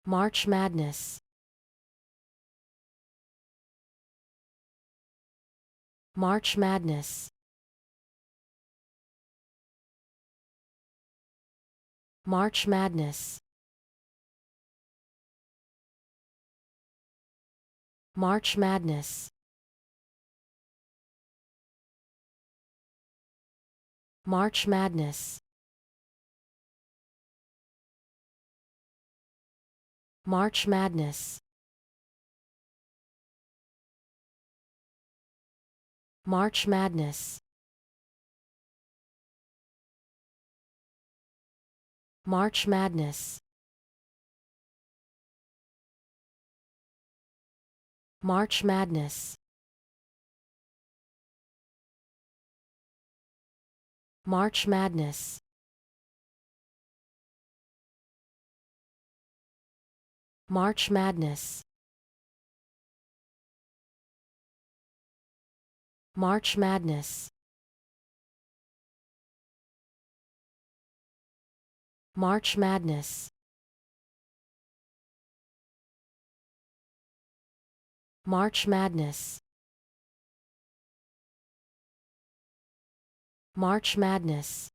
March Madness. March Madness. March Madness. March Madness. March Madness. March Madness. March Madness. March Madness. March Madness. March Madness. March Madness. March Madness. March Madness. March Madness. March Madness.